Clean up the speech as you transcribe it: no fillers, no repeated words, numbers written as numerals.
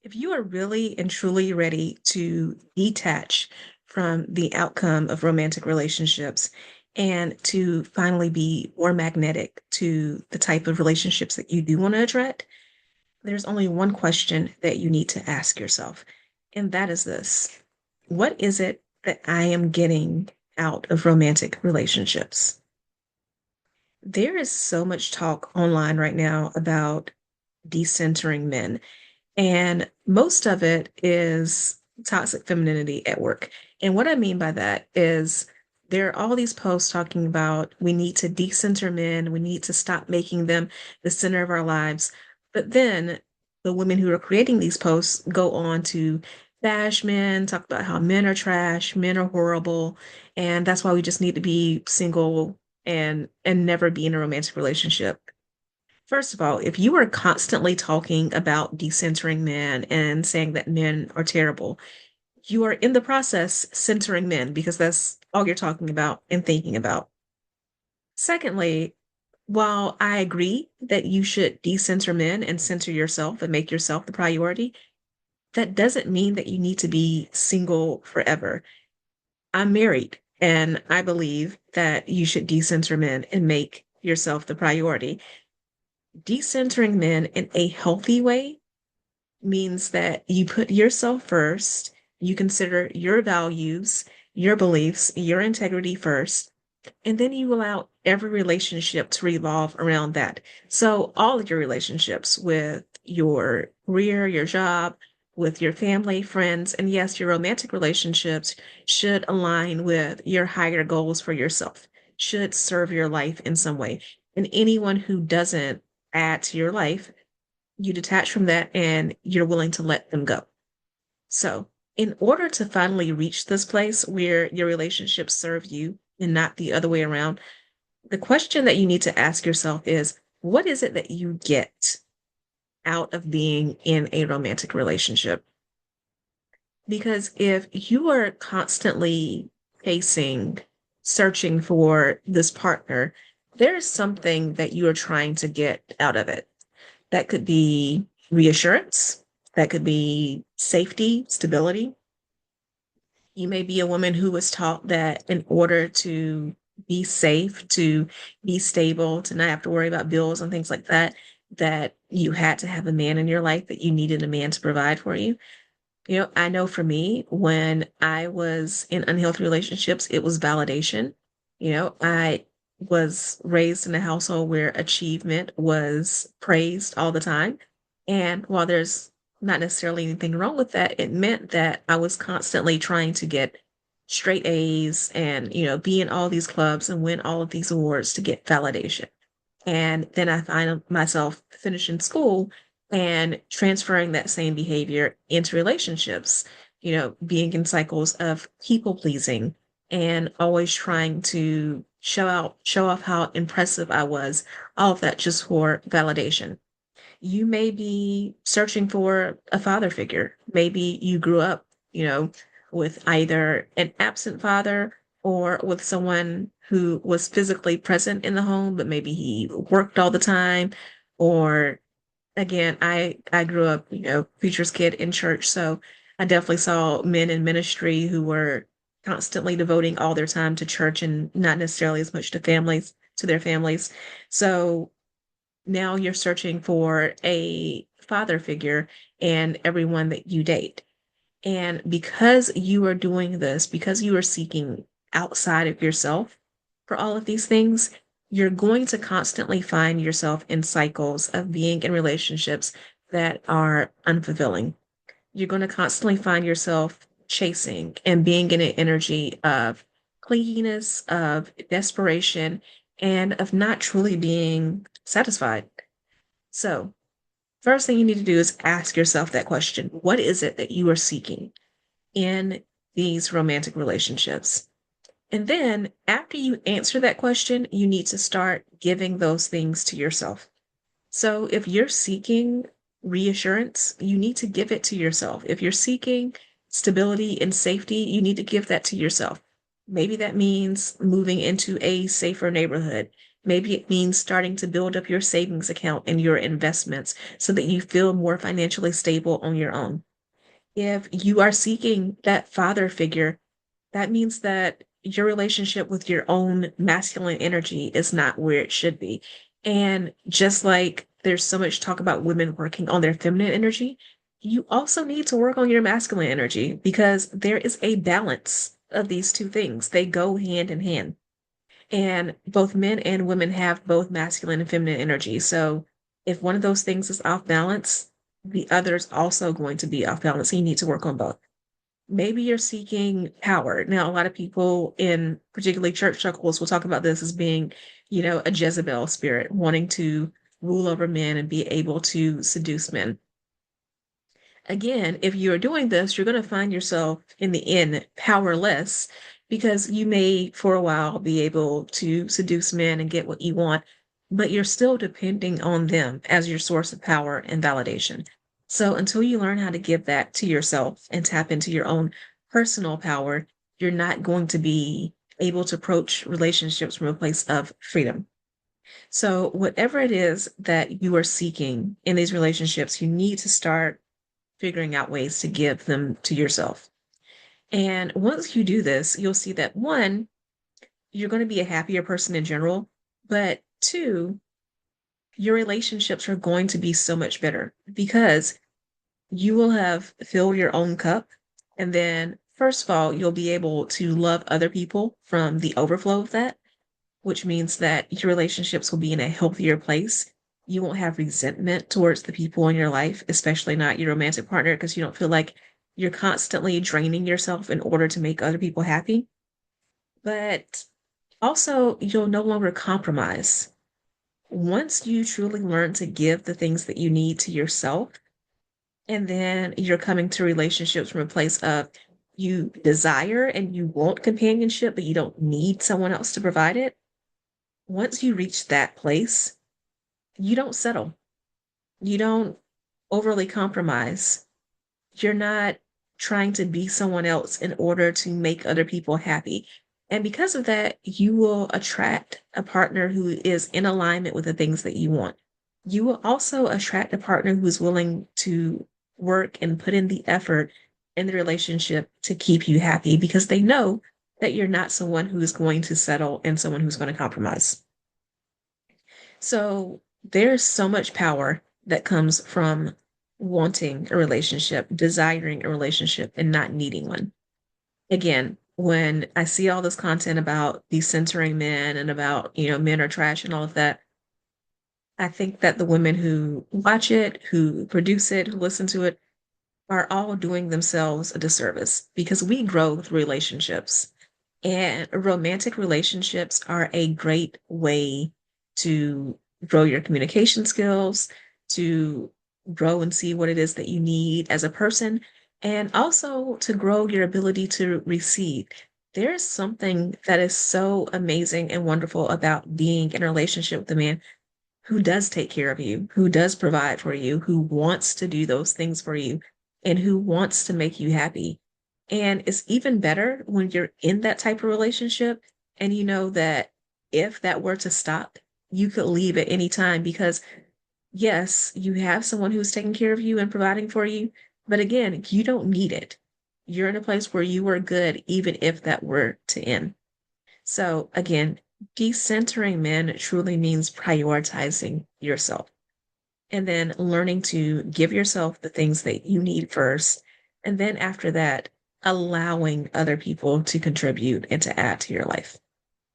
If you are really and truly ready to detach from the outcome of romantic relationships and to finally be more magnetic to the type of relationships that you do want to attract, there's only one question that you need to ask yourself, and that is this: what is it that I am getting out of romantic relationships? There is so much talk online right now about decentering men. And most of it is toxic femininity at work. And what I mean by that is there are all these posts talking about we need to decenter men, we need to stop making them the center of our lives. But then the women who are creating these posts go on to bash men, talk about how men are trash, men are horrible, and that's why we just need to be single and never be in a romantic relationship. First of all, if you are constantly talking about decentering men and saying that men are terrible, you are in the process centering men because that's all you're talking about and thinking about. Secondly, while I agree that you should decenter men and center yourself and make yourself the priority, that doesn't mean that you need to be single forever. I'm married and I believe that you should decenter men and make yourself the priority. Decentering men in a healthy way means that you put yourself first, you consider your values, your beliefs, your integrity first, and then you allow every relationship to revolve around that. So, all of your relationships with your career, your job, with your family, friends, and yes, your romantic relationships should align with your higher goals for yourself, should serve your life in some way. And anyone who doesn't add to your life, you detach from that and you're willing to let them go. So, in order to finally reach this place where your relationships serve you and not the other way around, the question that you need to ask yourself is what is it that you get out of being in a romantic relationship? Because if you are constantly pacing, searching for this partner, there's something that you are trying to get out of it. That could be reassurance. That could be safety, stability. You may be a woman who was taught that in order to be safe, to be stable, to not have to worry about bills and things like that, that you had to have a man in your life, that you needed a man to provide for you. I know for me, when I was in unhealthy relationships, it was validation. I was raised in a household where achievement was praised all the time. And while there's not necessarily anything wrong with that, it meant that I was constantly trying to get straight A's and, be in all these clubs and win all of these awards to get validation. And then I find myself finishing school and transferring that same behavior into relationships, being in cycles of people pleasing and always trying to show off how impressive I was, all of that just for validation. You may be searching for a father figure. Maybe you grew up, with either an absent father or with someone who was physically present in the home, but maybe he worked all the time. Or again, I grew up, preacher's kid in church, so I definitely saw men in ministry who were constantly devoting all their time to church and not necessarily as much to their families. So now you're searching for a father figure and everyone that you date. And because you are doing this, because you are seeking outside of yourself for all of these things, you're going to constantly find yourself in cycles of being in relationships that are unfulfilling. You're going to constantly find yourself chasing and being in an energy of clinginess, of desperation, and of not truly being satisfied. So, first thing you need to do is ask yourself that question. What is it that you are seeking in these romantic relationships? And then after you answer that question, you need to start giving those things to yourself. So if you're seeking reassurance, you need to give it to yourself. If you're seeking stability and safety, you need to give that to yourself. Maybe that means moving into a safer neighborhood. Maybe it means starting to build up your savings account and your investments so that you feel more financially stable on your own. If you are seeking that father figure, that means that your relationship with your own masculine energy is not where it should be. And just like there's so much talk about women working on their feminine energy, you also need to work on your masculine energy because there is a balance of these two things. They go hand in hand. And both men and women have both masculine and feminine energy. So if one of those things is off balance, the other is also going to be off balance. So you need to work on both. Maybe you're seeking power. Now, a lot of people in particularly church circles will talk about this as being, a Jezebel spirit, wanting to rule over men and be able to seduce men. Again, if you're doing this, you're going to find yourself in the end powerless because you may for a while be able to seduce men and get what you want, but you're still depending on them as your source of power and validation. So until you learn how to give that to yourself and tap into your own personal power, you're not going to be able to approach relationships from a place of freedom. So whatever it is that you are seeking in these relationships, you need to start figuring out ways to give them to yourself. And once you do this, you'll see that one, you're going to be a happier person in general, but two, your relationships are going to be so much better because you will have filled your own cup. And then, first of all, you'll be able to love other people from the overflow of that, which means that your relationships will be in a healthier place. You won't have resentment towards the people in your life, especially not your romantic partner, because you don't feel like you're constantly draining yourself in order to make other people happy. But also, you'll no longer compromise. Once you truly learn to give the things that you need to yourself, and then you're coming to relationships from a place of you desire and you want companionship, but you don't need someone else to provide it. Once you reach that place, you don't settle. You don't overly compromise. You're not trying to be someone else in order to make other people happy. And because of that, you will attract a partner who is in alignment with the things that you want. You will also attract a partner who's willing to work and put in the effort in the relationship to keep you happy because they know that you're not someone who is going to settle and someone who's going to compromise. So there's so much power that comes from wanting a relationship, desiring a relationship, and not needing one. Again, when I see all this content about decentering men and about, men are trash and all of that, I think that the women who watch it, who produce it, who listen to it, are all doing themselves a disservice because we grow through relationships. And romantic relationships are a great way to grow your communication skills, to grow and see what it is that you need as a person, and also to grow your ability to receive. There's something that is so amazing and wonderful about being in a relationship with a man who does take care of you, who does provide for you, who wants to do those things for you, and who wants to make you happy. And it's even better when you're in that type of relationship and you know that if that were to stop, you could leave at any time because, yes, you have someone who's taking care of you and providing for you. But again, you don't need it. You're in a place where you are good, even if that were to end. So again, decentering men truly means prioritizing yourself and then learning to give yourself the things that you need first. And then after that, allowing other people to contribute and to add to your life.